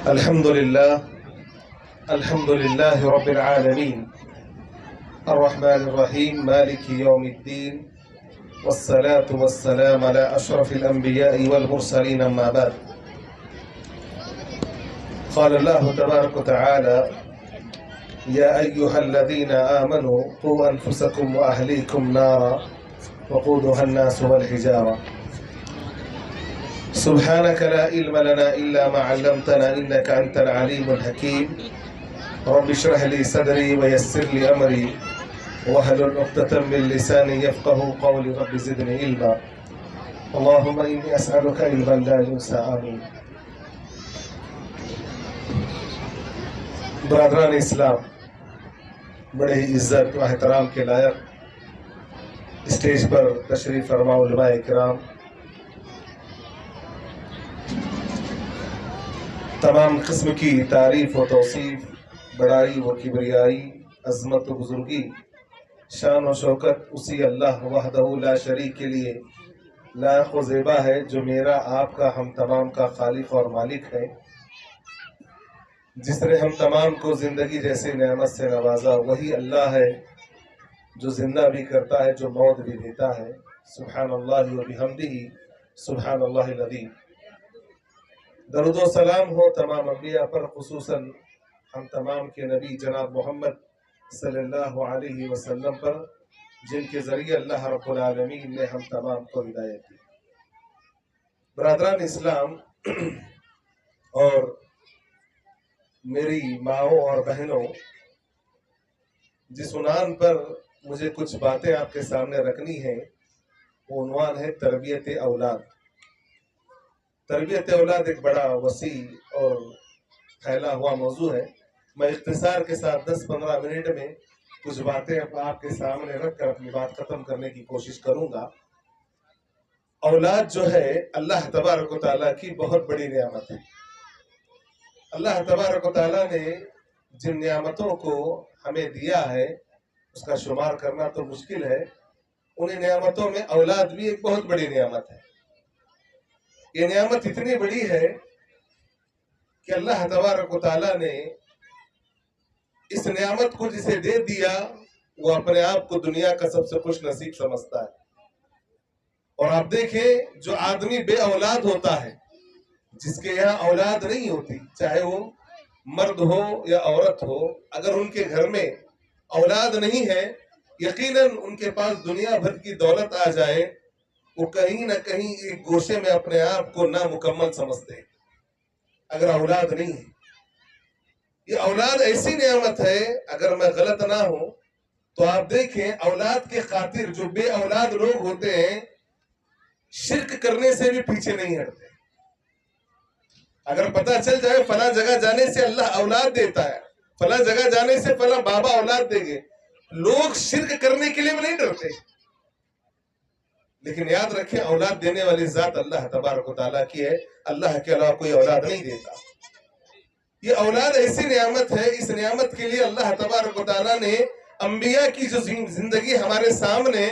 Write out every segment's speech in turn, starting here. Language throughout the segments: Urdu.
الحمد لله رب العالمين الرحمن الرحيم مالك يوم الدين والصلاة والسلام على أشرف الأنبياء والمرسلين أما بعد قال الله تبارك وتعالى يا أيها الذين آمنوا قوا أنفسكم وأهليكم نارا وقودها الناس والحجارة سبحانك لا علم لنا إلا ما علمتنا إنك أنت العليم الحكيم رب اشرح لي صدري ويسر لي أمري واحلل عقدة من لساني يفقه قولي رب زدني علما اللهم إني أسألك علما لا ينسى آمين. برادران اسلام، بڑے ہی عزت و احترام کے لائق اسٹیج پر تشریف فرما علماء کرام، تمام قسم کی تعریف و توصیف، بڑائی و کبریائی، عظمت و بزرگی، شان و شوکت اسی اللہ وحدہ لا شریک کے لیے لائق و زیبا ہے جو میرا، آپ کا، ہم تمام کا خالق اور مالک ہے، جس نے ہم تمام کو زندگی جیسے نعمت سے نوازا. وہی اللہ ہے جو زندہ بھی کرتا ہے، جو موت بھی دیتا ہے. سبحان اللہ و بحمدہ سبحان اللہ العظیم. درود و سلام ہو تمام انبیاء پر، خصوصاً ہم تمام کے نبی جناب محمد صلی اللہ علیہ وسلم پر، جن کے ذریعے اللہ رب العالمین نے ہم تمام کو ہدایت دی. برادران اسلام اور میری ماؤں اور بہنوں، جس عنوان پر مجھے کچھ باتیں آپ کے سامنے رکھنی ہیں وہ عنوان ہے تربیت اولاد. تربیت اولاد ایک بڑا وسیع اور پھیلا ہوا موضوع ہے. میں اختصار کے ساتھ 10-15 منٹ میں کچھ باتیں آپ کے سامنے رکھ کر اپنی بات ختم کرنے کی کوشش کروں گا. اولاد جو ہے اللہ تبارک و تعالیٰ کی بہت بڑی نعمت ہے. اللہ تبارک و تعالیٰ نے جن نعمتوں کو ہمیں دیا ہے اس کا شمار کرنا تو مشکل ہے. انہیں نعمتوں میں اولاد بھی ایک بہت بڑی نعمت ہے. یہ نعمت اتنی بڑی ہے کہ اللہ تبارک و تعالیٰ نے اس نعمت کو جسے دے دیا وہ اپنے آپ کو دنیا کا سب سے خوش نصیب سمجھتا ہے. اور آپ دیکھیں جو آدمی بے اولاد ہوتا ہے، جس کے یہاں اولاد نہیں ہوتی، چاہے وہ مرد ہو یا عورت ہو، اگر ان کے گھر میں اولاد نہیں ہے، یقیناً ان کے پاس دنیا بھر کی دولت آ جائے، وہ کہیں نہ کہیں ایک گوشے میں اپنے آپ کو نامکمل سمجھتے ہیں اگر اولاد نہیں ہے. یہ اولاد ایسی نعمت ہے، اگر میں غلط نہ ہوں تو آپ دیکھیں اولاد کے خاطر جو بے اولاد لوگ ہوتے ہیں شرک کرنے سے بھی پیچھے نہیں ہٹتے. اگر پتہ چل جائے فلاں جگہ جانے سے اللہ اولاد دیتا ہے، فلاں جگہ جانے سے فلاں بابا اولاد دیں گے، لوگ شرک کرنے کے لیے بھی نہیں ڈرتے. لیکن یاد رکھیں اولاد دینے والی ذات اللہ تبارک و تعالیٰ کی ہے، اللہ کے علاوہ کوئی اولاد نہیں دیتا. یہ اولاد ایسی نعمت ہے، اس نعمت کے لیے اللہ تبارک و تعالیٰ نے انبیاء کی جو زندگی ہمارے سامنے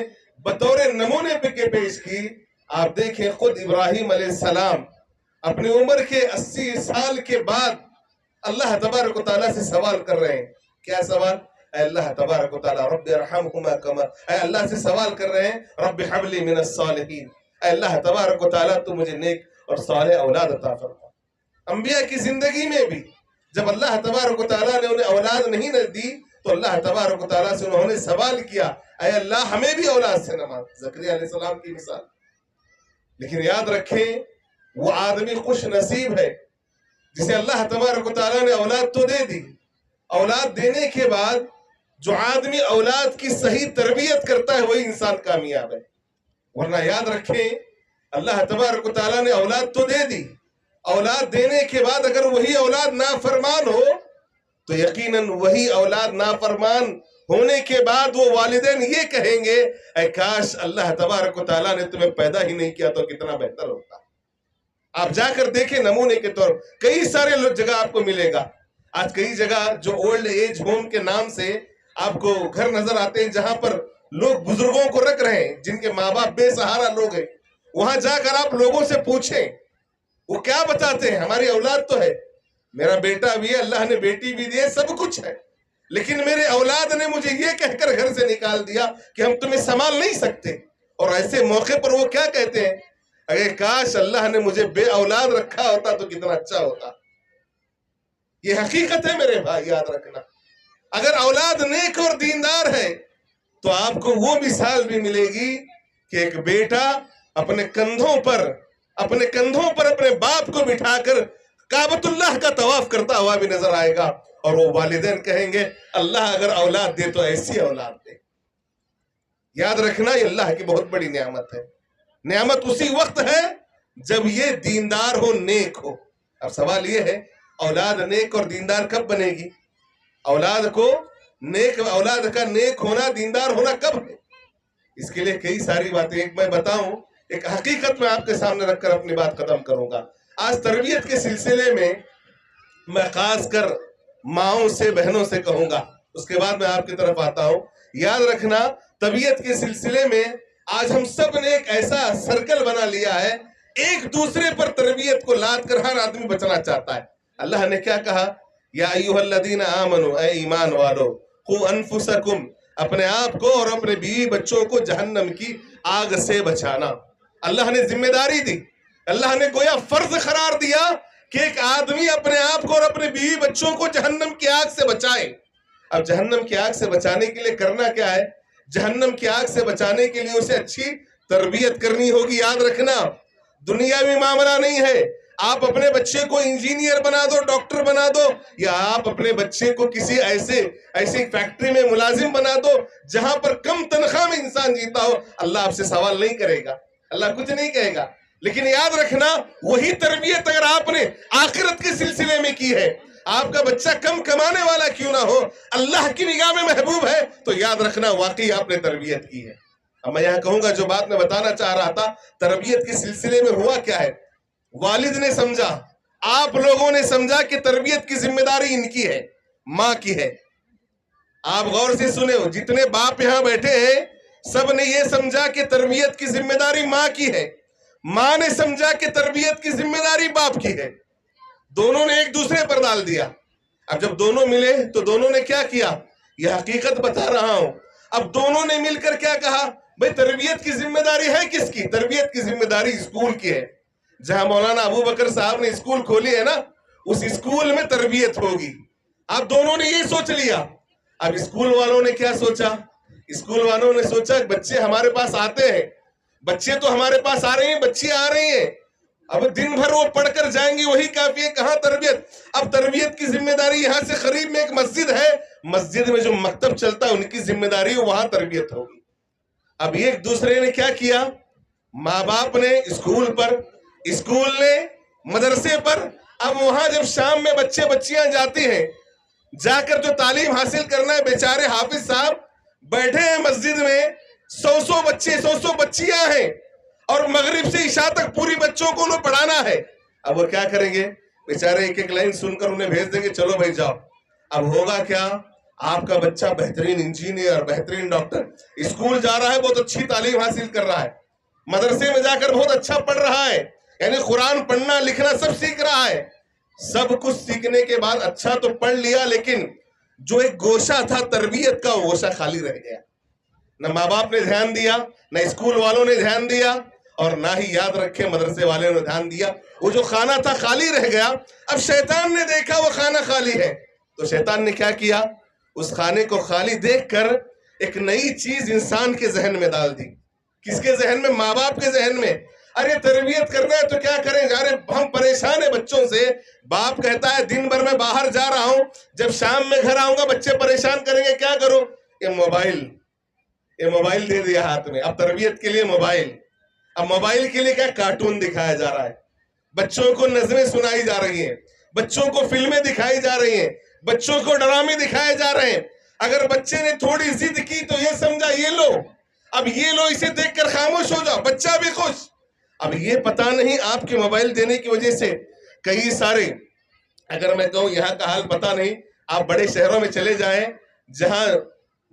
بطور نمونے پہ کے پیش کی. آپ دیکھیں خود ابراہیم علیہ السلام اپنی عمر کے 80 سال کے بعد اللہ تبارک و تعالیٰ سے سوال کر رہے ہیں. کیا سوال؟ اے اللہ تبارک و تعالیٰ رب ارحمہما کما، اے اللہ سے سوال کر رہے ہیں رب حب لی من الصالحین، اے اللہ تبارک و تعالیٰ تو مجھے نیک اور صالح اولاد عطا فرما. انبیاء کی زندگی میں بھی جب اللہ تبارک و تعالیٰ نے انہیں اولاد نہیں دی تو اللہ تبارک و تعالیٰ سے انہوں نے سوال کیا اے اللہ ہمیں بھی اولاد سے نواز. زکریا علیہ السلام کی مثال. لیکن یاد رکھیں وہ آدمی خوش نصیب ہے جسے اللہ تبارک و تعالیٰ نے اولاد تو دے دی. اولاد دینے کے بعد جو آدمی اولاد کی صحیح تربیت کرتا ہے وہی انسان کامیاب ہے. ورنہ یاد رکھیں اللہ تبارک و تعالیٰ نے اولاد تو دے دی، اولاد دینے کے بعد اگر وہی اولاد نافرمان ہو تو یقیناً وہی اولاد نافرمان ہونے کے بعد وہ والدین یہ کہیں گے اے کاش اللہ تبارک و تعالیٰ نے تمہیں پیدا ہی نہیں کیا تو کتنا بہتر ہوتا. آپ جا کر دیکھیں نمونے کے طور کئی سارے جگہ آپ کو ملے گا. آج کئی جگہ جو اولڈ ایج ہوم کے نام سے آپ کو گھر نظر آتے ہیں جہاں پر لوگ بزرگوں کو رکھ رہے ہیں جن کے ماں باپ بے سہارا لوگ ہیں. وہاں جا کر آپ لوگوں سے پوچھیں وہ کیا بتاتے ہیں، ہماری اولاد تو ہے میرا بیٹا بھی ہے، اللہ نے بیٹی بھی دی ہے، سب کچھ ہے، لیکن میرے اولاد نے مجھے یہ کہہ کر گھر سے نکال دیا کہ ہم تمہیں سنبھال نہیں سکتے۔ اور ایسے موقع پر وہ کیا کہتے ہیں؟ اگر کاش اللہ نے مجھے بے اولاد رکھا ہوتا تو کتنا اچھا ہوتا۔ یہ حقیقت ہے میرے بھائی، یاد رکھنا۔ اگر اولاد نیک اور دیندار ہے تو آپ کو وہ مثال بھی ملے گی کہ ایک بیٹا اپنے کندھوں پر اپنے باپ کو بٹھا کر کعبۃ اللہ کا طواف کرتا ہوا بھی نظر آئے گا، اور وہ والدین کہیں گے اللہ اگر اولاد دے تو ایسی اولاد دے۔ یاد رکھنا یہ اللہ کی بہت بڑی نعمت ہے۔ نعمت اسی وقت ہے جب یہ دیندار ہو، نیک ہو۔ اب سوال یہ ہے اولاد نیک اور دیندار کب بنے گی؟ اولاد کا نیک ہونا، دیندار ہونا کب ہے؟ اس کے لیے کئی ساری باتیں، ایک میں بتاؤں، ایک حقیقت میں آپ کے سامنے رکھ کر اپنی بات ختم کروں گا۔ آج تربیت کے سلسلے میں میں خاص کر ماؤں سے، بہنوں سے کہوں گا، اس کے بعد میں آپ کی طرف آتا ہوں۔ یاد رکھنا تربیت کے سلسلے میں آج ہم سب نے ایک ایسا سرکل بنا لیا ہے، ایک دوسرے پر تربیت کو لاد کر ہر آدمی بچنا چاہتا ہے۔ اللہ نے کیا کہا؟ یا ایھا الذین آمنوا، اے ایمان والو، قوا انفسکم، اپنے آپ کو اور اپنے بیوی بچوں کو جہنم کی آگ سے بچانا۔ اللہ نے ذمہ داری دی، اللہ نے گویا فرض قرار دیا کہ ایک آدمی اپنے آپ کو اور اپنے بیوی بچوں کو جہنم کی آگ سے بچائے۔ اب جہنم کی آگ سے بچانے کے لیے کرنا کیا ہے؟ جہنم کی آگ سے بچانے کے لیے اسے اچھی تربیت کرنی ہوگی۔ یاد رکھنا دنیاوی معاملہ نہیں ہے، آپ اپنے بچے کو انجینئر بنا دو، ڈاکٹر بنا دو، یا آپ اپنے بچے کو کسی ایسی فیکٹری میں ملازم بنا دو جہاں پر کم تنخواہ میں انسان جیتا ہو، اللہ آپ سے سوال نہیں کرے گا، اللہ کچھ نہیں کہے گا۔ لیکن یاد رکھنا وہی تربیت اگر آپ نے آخرت کے سلسلے میں کی ہے، آپ کا بچہ کم کمانے والا کیوں نہ ہو، اللہ کی نگاہ میں محبوب ہے، تو یاد رکھنا واقعی آپ نے تربیت کی ہے۔ اب میں یہاں کہوں گا جو بات میں بتانا چاہ رہا تھا، تربیت کے سلسلے میں ہوا کیا ہے؟ والد نے سمجھا، آپ لوگوں نے سمجھا کہ تربیت کی ذمہ داری ان کی ہے، ماں کی ہے۔ آپ غور سے سنے ہو، جتنے باپ یہاں بیٹھے ہیں سب نے یہ سمجھا کہ تربیت کی ذمہ داری ماں کی ہے، ماں نے سمجھا کہ تربیت کی ذمہ داری باپ کی ہے، دونوں نے ایک دوسرے پر ڈال دیا۔ اب جب دونوں ملے تو دونوں نے کیا کیا؟ یہ حقیقت بتا رہا ہوں۔ اب دونوں نے مل کر کیا کہا؟ بھئی تربیت کی ذمہ داری ہے کس کی؟ تربیت کی ذمہ داری اسکول کی ہے۔ جہاں مولانا ابو بکر صاحب نے اسکول کھولی ہے نا، اس اسکول میں تربیت ہوگی۔ اب دونوں نے یہ سوچ لیا۔ اب اسکول والوں نے کیا سوچا؟ اسکول والوں نے سوچا بچے ہمارے پاس آتے ہیں، بچے تو ہمارے پاس آ رہے ہیں، بچی آ رہی ہیں، اب دن بھر وہ پڑھ کر جائیں گی وہی کافی ہے، کہاں تربیت؟ اب تربیت کی ذمہ داری یہاں سے قریب میں ایک مسجد ہے، مسجد میں جو مکتب چلتا ہے ان کی ذمہ داری وہاں تربیت ہوگی۔ اب ایک دوسرے نے کیا کیا؟ ماں باپ نے اسکول پر، اسکول نے مدرسے پر۔ اب وہاں جب شام میں بچے بچیاں جاتی ہیں، جا کر جو تعلیم حاصل کرنا ہے، بیچارے حافظ صاحب بیٹھے ہیں مسجد میں، 100 بچے 100 بچیاں ہیں، اور مغرب سے عشاء تک پوری بچوں کو انہیں پڑھانا ہے۔ اب وہ کیا کریں گے؟ بیچارے ایک ایک لائن سن کر انہیں بھیج دیں گے، چلو بھائی جاؤ۔ اب ہوگا کیا؟ آپ کا بچہ بہترین انجینئر، بہترین ڈاکٹر، اسکول جا رہا ہے، بہت اچھی تعلیم حاصل کر رہا ہے، مدرسے میں جا کر بہت اچھا پڑھ رہا ہے، یعنی قرآن پڑھنا لکھنا سب سیکھ رہا ہے۔ سب کچھ سیکھنے کے بعد اچھا تو پڑھ لیا، لیکن جو ایک گوشہ تھا تربیت کا، وہ گوشہ خالی رہ گیا۔ نہ ماں باپ نے دھیان دیا، نہ اسکول والوں نے دھیان دیا، اور نہ ہی یاد رکھے مدرسے والوں نے دھیان دیا۔ وہ جو خانہ تھا خالی رہ گیا۔ اب شیطان نے دیکھا وہ خانہ خالی ہے، تو شیطان نے کیا کیا؟ اس خانے کو خالی دیکھ کر ایک نئی چیز انسان کے ذہن میں ڈال دی۔ کس کے ذہن میں؟ ماں باپ کے ذہن میں۔ ارے تربیت کرنا ہے تو کیا کریں، جا رہے ہم پریشان ہیں بچوں سے۔ باپ کہتا ہے دن بھر میں باہر جا رہا ہوں، جب شام میں گھر آؤں گا بچے پریشان کریں گے، کیا کروں؟ یہ موبائل دے دیا ہاتھ میں۔ اب تربیت کے لیے موبائل، اب موبائل کے لیے کیا؟ کارٹون دکھایا جا رہا ہے، بچوں کو نظمیں سنائی جا رہی ہیں، بچوں کو فلمیں دکھائی جا رہی ہیں، بچوں کو ڈرامے دکھائے جا رہے ہیں۔ اگر بچے نے تھوڑی ضد کی تو یہ سمجھا یہ لو، اب یہ لو، اسے دیکھ کر خاموش ہو جاؤ، بچہ بھی خوش۔ اب یہ پتا نہیں آپ کے موبائل دینے کی وجہ سے کئی سارے، اگر میں کہوں یہاں کا حال پتا نہیں، آپ بڑے شہروں میں چلے جائیں جہاں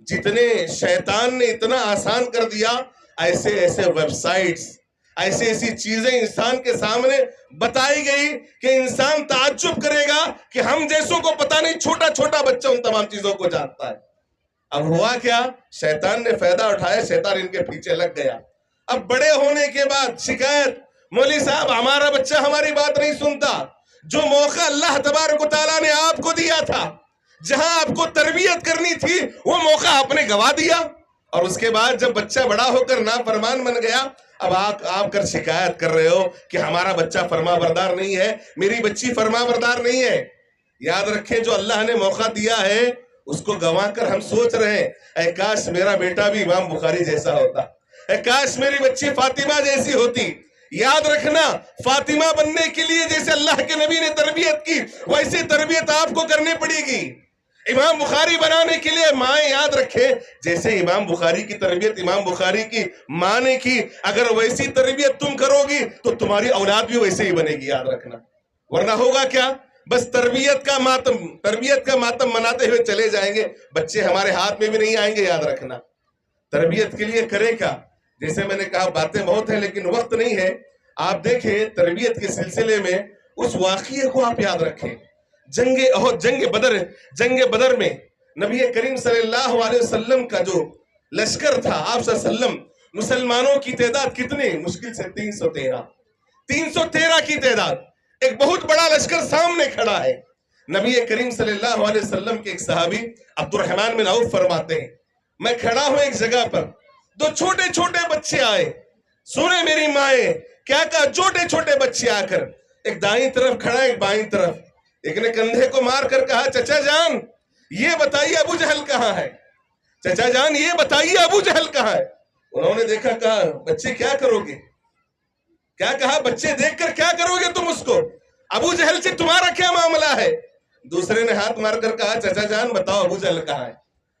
جتنے شیطان نے اتنا آسان کر دیا، ایسے ایسے ویب سائٹس، ایسی ایسی چیزیں انسان کے سامنے بتائی گئی کہ انسان تعجب کرے گا کہ ہم جیسوں کو پتہ نہیں چھوٹا چھوٹا بچہ ان تمام چیزوں کو جانتا ہے. اب ہوا کیا؟ شیطان نے فائدہ اٹھایا، شیطان ان کے پیچھے لگ گیا. اب بڑے ہونے کے بعد شکایت، مولوی صاحب ہمارا بچہ ہماری بات نہیں سنتا. جو موقع اللہ تبارک و تعالیٰ نے آپ کو دیا تھا، جہاں آپ کو تربیت کرنی تھی، وہ موقع آپ نے گوا دیا. اور اس کے بعد جب بچہ بڑا ہو کر نافرمان بن گیا، اب آپ کر شکایت کر رہے ہو کہ ہمارا بچہ فرما بردار نہیں ہے، میری بچی فرما بردار نہیں ہے. یاد رکھیں جو اللہ نے موقع دیا ہے اس کو گوا کر ہم سوچ رہے ہیں اے کاش میرا بیٹا بھی امام بخاری جیسا ہوتا، اے کاش میری بچی فاطمہ جیسی ہوتی. یاد رکھنا فاطمہ بننے کے لیے جیسے اللہ کے نبی نے تربیت کی ویسی تربیت آپ کو کرنی پڑے گی. امام بخاری بنانے کے لیے مائیں یاد رکھیں جیسے امام بخاری کی تربیت امام بخاری کی ماں نے کی، اگر ویسی تربیت تم کرو گی تو تمہاری اولاد بھی ویسے ہی بنے گی. یاد رکھنا، ورنہ ہوگا کیا؟ بس تربیت کا ماتم مناتے ہوئے چلے جائیں گے، بچے ہمارے ہاتھ میں بھی نہیں آئیں گے. یاد رکھنا تربیت کے لیے کرے کیا؟ جیسے میں نے کہا باتیں بہت ہیں لیکن وقت نہیں ہے. آپ دیکھیں تربیت کے سلسلے میں اس واقعے کو آپ یاد رکھیں. جنگ بدر میں نبی کریم صلی اللہ علیہ وسلم کا جو لشکر تھا، آپ صلی اللہ علیہ وسلم، مسلمانوں کی تعداد کتنی؟ مشکل سے 313 کی تعداد. ایک بہت بڑا لشکر سامنے کھڑا ہے. نبی کریم صلی اللہ علیہ وسلم کے ایک صحابی عبد الرحمن بن عوف فرماتے ہیں میں کھڑا ہوں ایک جگہ پر، دو چھوٹے چھوٹے بچے آئے. سنے میری مائیں کیا کہا؟ چھوٹے چھوٹے بچے آ کر ایک دائیں طرف کھڑا ایک بائیں طرف. ایک نے کندھے کو مار کر کہا چچا جان یہ بتائیے ابو جہل کہاں ہے؟ چچا جان یہ بتائیے ابو جہل کہاں ہے؟ انہوں نے دیکھا، کہا بچے کیا کرو گے؟ کیا کہا؟ بچے دیکھ کر کیا کرو گے تم اس کو؟ ابو جہل سے تمہارا کیا معاملہ ہے؟ دوسرے نے ہاتھ مار کر کہا چچا جان بتاؤ ابو جہل کہاں ہے؟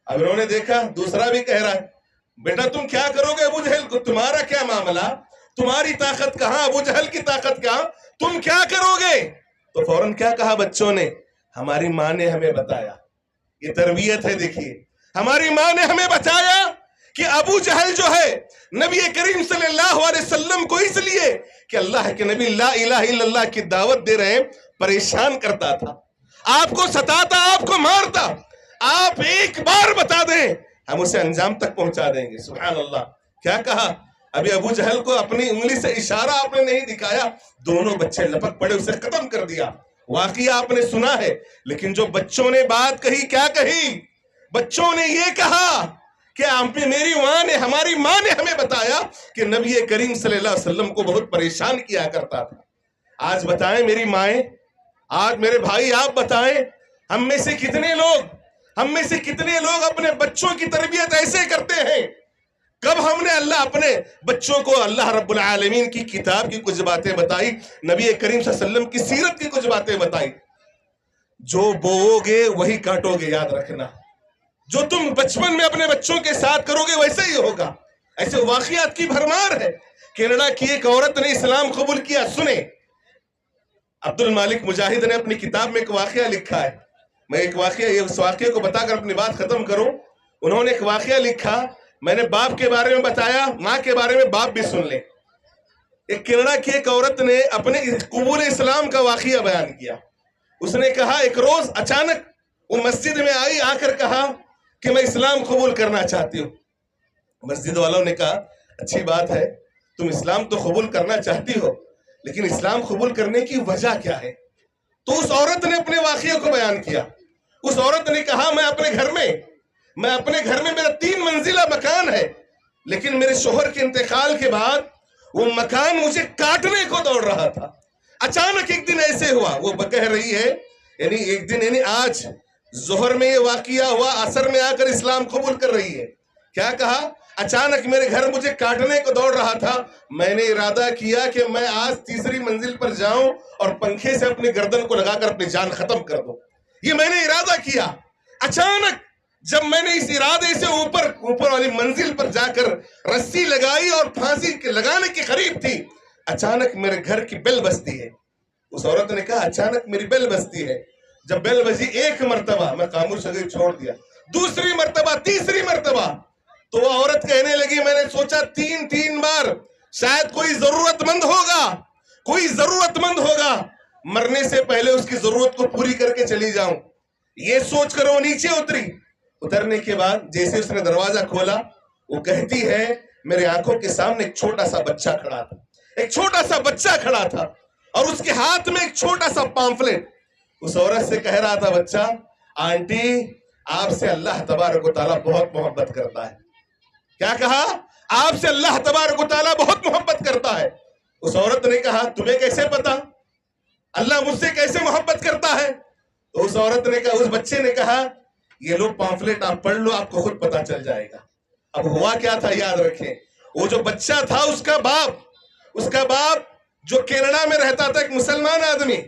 اب انہوں نے دیکھا دوسرا بھی کہہ رہا ہے بیٹا تم کیا کرو گے ابو جہل کو؟ تمہارا کیا معاملہ؟ تمہاری طاقت کہاں؟ ابو جہل کی طاقت کہاں؟ تم کیا کرو گے؟ تو فوراً کیا کہا بچوں نے؟ ہماری ماں نے ہمیں بتایا. یہ تربیت ہے. دیکھیے ہماری ماں نے ہمیں بتایا کہ ابو جہل جو ہے نبی کریم صلی اللہ علیہ وسلم کو اس لیے کہ اللہ کے نبی لا الہ الا اللہ کی دعوت دے رہے ہیں پریشان کرتا تھا، آپ کو ستاتا، آپ کو مارتا. آپ ایک بار بتا دیں ہم اسے انجام تک پہنچا دیں گے. سبحان اللہ. کیا کہا؟ ابھی ابو جہل کو اپنی انگلی سے اشارہ آپ نے نہیں دکھایا، دونوں بچے لپک پڑے، اسے ختم کر دیا. واقعہ آپ نے سنا ہے لیکن جو بچوں نے بات کہی کیا کہی؟ بچوں نے یہ کہا کہ میری ماں نے، ہماری ماں نے ہمیں بتایا کہ نبی کریم صلی اللہ علیہ وسلم کو بہت پریشان کیا کرتا تھا. آج بتائیں میری مائیں، آج میرے بھائی آپ بتائیں ہم میں سے کتنے لوگ اپنے بچوں کی تربیت ایسے کرتے ہیں؟ کب ہم نے اپنے بچوں کو اللہ رب العالمین کی کتاب کی کچھ باتیں بتائی، نبی کریم صلی اللہ علیہ وسلم کی سیرت کی کچھ باتیں بتائی؟ جو بوؤ گے وہی کاٹو گے. یاد رکھنا جو تم بچپن میں اپنے بچوں کے ساتھ کرو گے ویسے ہی ہوگا. ایسے واقعات کی بھرمار ہے. کینیڈا کی ایک عورت نے اسلام قبول کیا. سنیں عبد المالک مجاہد نے اپنی کتاب میں ایک واقعہ لکھا ہے. میں اس واقعے کو بتا کر اپنی بات ختم کروں. انہوں نے ایک واقعہ لکھا، میں نے باپ کے بارے میں بتایا، ماں کے بارے میں باپ بھی سن لیں. ایک کینیڈا کی ایک عورت نے اپنے قبول اسلام کا واقعہ بیان کیا. اس نے کہا ایک روز اچانک وہ مسجد میں آئی، آ کر کہا کہ میں اسلام قبول کرنا چاہتی ہوں. مسجد والوں نے کہا اچھی بات ہے، تم اسلام تو قبول کرنا چاہتی ہو لیکن اسلام قبول کرنے کی وجہ کیا ہے؟ تو اس عورت نے اپنے واقعے کو بیان کیا. اس عورت نے کہا میں اپنے گھر میں میرا 3 منزلہ مکان ہے لیکن میرے شوہر کے انتقال کے بعد وہ مکان مجھے کاٹنے کو دوڑ رہا تھا. اچانک ایک دن ایسے ہوا، وہ کہہ رہی ہے یعنی آج ظہر میں یہ واقعہ ہوا، عصر میں آ کر اسلام قبول کر رہی ہے. کیا کہا؟ اچانک میرے گھر مجھے کاٹنے کو دوڑ رہا تھا، میں نے ارادہ کیا کہ میں آج 3ری منزل پر جاؤں اور پنکھے سے اپنی گردن کو لگا کر اپنی جان ختم کر دوں. یہ میں نے ارادہ کیا. اچانک جب میں نے اس ارادے سے اوپر والی منزل پر جا کر رسی لگائی اور پھانسی لگانے کے قریب تھی، اچانک میرے گھر کی بیل بجتی ہے. اس عورت نے کہا اچانک میری بیل بجتی ہے. جب بیل بجی ایک مرتبہ میں خاموش ہو گئی، چھوڑ دیا. دوسری مرتبہ، تیسری مرتبہ تو وہ عورت کہنے لگی میں نے سوچا 3 بار شاید کوئی ضرورت مند ہوگا مرنے سے پہلے اس کی ضرورت کو پوری کر کے چلی جاؤں، یہ سوچ کر وہ نیچے اترنے کے بعد جیسے اس نے دروازہ کھولا، وہ کہتی ہے میرے آنکھوں کے سامنے ایک چھوٹا سا بچہ کھڑا تھا اور اس کے ہاتھ میں ایک چھوٹا سا پامفلٹ۔ اس عورت سے کہہ رہا تھا بچہ، آنٹی آپ سے اللہ تبارک و تعالیٰ بہت محبت کرتا ہے۔ کیا کہا؟ آپ سے اللہ تبارک و تعالیٰ بہت محبت کرتا ہے۔ اس عورت نے کہا تمہیں کیسے پتا اللہ مجھ سے کیسے محبت کرتا ہے؟ تو اس عورت نے کہا، اس بچے نے کہا یہ لو پامفلٹ آپ پڑھ لو، آپ کو خود پتا چل جائے گا۔ اب ہوا کیا تھا یاد رکھیں، وہ جو بچہ تھا اس کا باپ جو کینیڈا میں رہتا تھا، ایک مسلمان آدمی،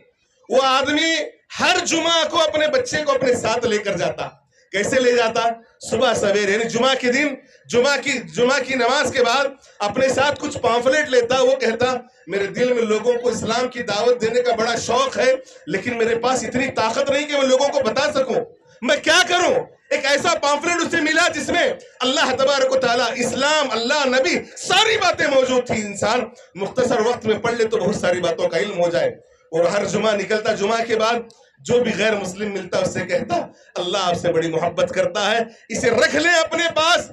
وہ آدمی ہر جمعہ کو اپنے بچے کو اپنے ساتھ لے کر جاتا۔ کیسے لے جاتا؟ صبح سویر یعنی جمعہ کے دن جمعہ کی نماز کے بعد اپنے ساتھ کچھ پامفلٹ لیتا۔ وہ کہتا میرے دل میں لوگوں کو اسلام کی دعوت دینے کا بڑا شوق ہے، لیکن میرے پاس اتنی طاقت نہیں کہ میں لوگوں کو بتا سکوں، میں کیا کروں؟ ایک ایسا پامفلٹ اسے ملا جس میں اللہ تبارک و تعالیٰ، اسلام، اللہ، نبی، ساری باتیں موجود تھی۔ انسان مختصر وقت میں پڑھ لے تو بہت ساری باتوں کا علم ہو جائے۔ اور ہر جمعہ نکلتا، جمعہ کے بعد جو بھی غیر مسلم ملتا اس سے کہتا اللہ آپ سے بڑی محبت کرتا ہے، اسے رکھ لیں اپنے پاس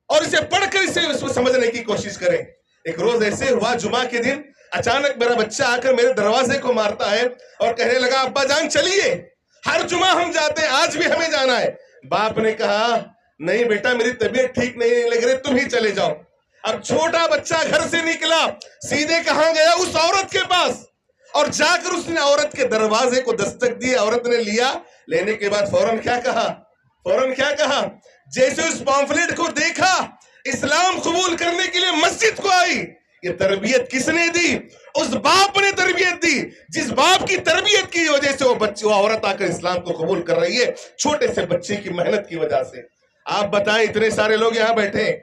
اور اسے پڑھ کر اس کو سمجھنے کی کوشش کریں۔ ایک روز ایسے ہوا، جمعہ کے دن اچانک میرا بچہ آ کر میرے دروازے کو مارتا ہے اور کہنے لگا ابا جان چلیے، ہر جمعہ ہم جاتے ہیں، آج بھی ہمیں جانا ہے۔ باپ نے کہا نہیں بیٹا میری طبیعت ٹھیک نہیں لگ رہی، تم ہی چلے جاؤ۔ اب چھوٹا بچہ گھر سے نکلا، سیدھے کہاں گیا؟ اس عورت کے پاس، اور جا کر اس نے عورت کے دروازے کو دستک دی۔ عورت نے لیا، لینے کے بعد فوراً کیا کہا؟ جیسے اس پامفلٹ کو دیکھا، اسلام قبول کرنے کے لیے مسجد کو آئی۔ یہ تربیت کس نے دی؟ اس باپ نے تربیت دی، جس باپ کی تربیت کی وجہ سے وہ عورت آ کر اسلام کو قبول کر رہی ہے، چھوٹے سے بچے کی محنت کی وجہ سے۔ آپ بتائیں، اتنے سارے لوگ یہاں بیٹھے ہیں،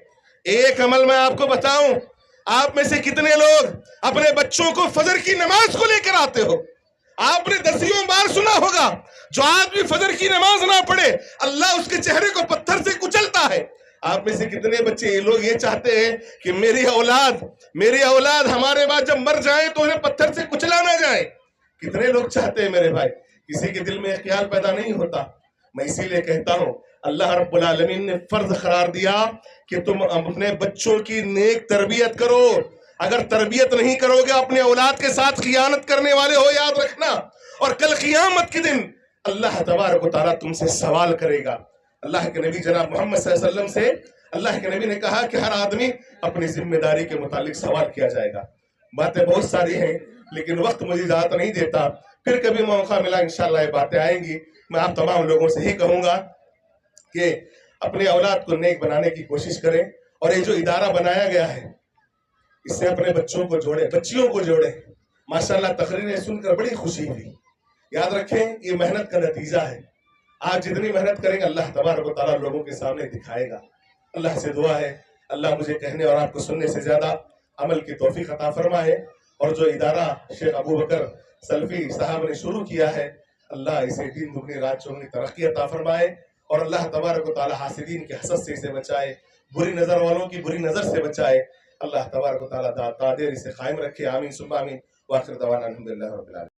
ایک عمل میں آپ کو بتاؤں، آپ میں سے کتنے لوگ اپنے بچوں کو فجر کی نماز کو لے کر آتے ہو؟ آپ نے دسیوں بار سنا ہوگا، جو آدمی فجر کی نماز نہ پڑھے اللہ اس کے چہرے کو پتھر سے کچلتا ہے۔ آپ میں سے کتنے بچے یہ لوگ یہ چاہتے ہیں کہ میری اولاد ہمارے بعد جب مر جائیں تو انہیں پتھر سے کچلا نہ جائے؟ کتنے لوگ چاہتے ہیں میرے بھائی؟ کسی کے دل میں خیال پیدا نہیں ہوتا۔ میں اسی لیے کہتا ہوں، اللہ رب العالمین نے فرض قرار دیا کہ تم اپنے بچوں کی نیک تربیت کرو۔ اگر تربیت نہیں کرو گے اپنے اولاد کے ساتھ خیانت کرنے والے ہو، یاد رکھنا۔ اور کل قیامت کے دن اللہ تبارک و تعالیٰ تم سے سوال کرے گا۔ اللہ کے نبی جناب محمد صلی اللہ علیہ وسلم سے اللہ کے نبی نے کہا کہ ہر آدمی اپنی ذمہ داری کے متعلق سوال کیا جائے گا۔ باتیں بہت ساری ہیں لیکن وقت مجھے اجازت نہیں دیتا، پھر کبھی موقع ملا انشاءاللہ یہ باتیں آئیں گی۔ میں آپ تمام لوگوں سے ہی کہوں گا کہ اپنے اولاد کو نیک بنانے کی کوشش کریں، اور یہ جو ادارہ بنایا گیا ہے اس سے اپنے بچوں کو جوڑیں، بچیوں کو جوڑیں۔ ماشاءاللہ تقریریں سن کر بڑی خوشی ہوئی۔ یاد رکھیں یہ محنت کا نتیجہ ہے، آج جتنی محنت کریں گے اللہ تبارک و تعالیٰ لوگوں کے سامنے دکھائے گا۔ اللہ سے دعا ہے اللہ مجھے کہنے اور آپ کو سننے سے زیادہ عمل کی توفیق عطا فرمائے، اور جو ادارہ شیخ ابو بکر سلفی صاحب نے شروع کیا ہے اللہ اسے دین دگنی رات چوگنی ترقی عطا فرمائے، اور اللہ تبارک و تعالیٰ حاسدین کے حسد سے اسے بچائے، بری نظر والوں کی بری نظر سے بچائے۔ اللہ تبارک و تعالیٰ قادر اسے قائم رکھے، آمین ثم آمین۔ وآخر دعوانا الحمدللہ رب العالمین۔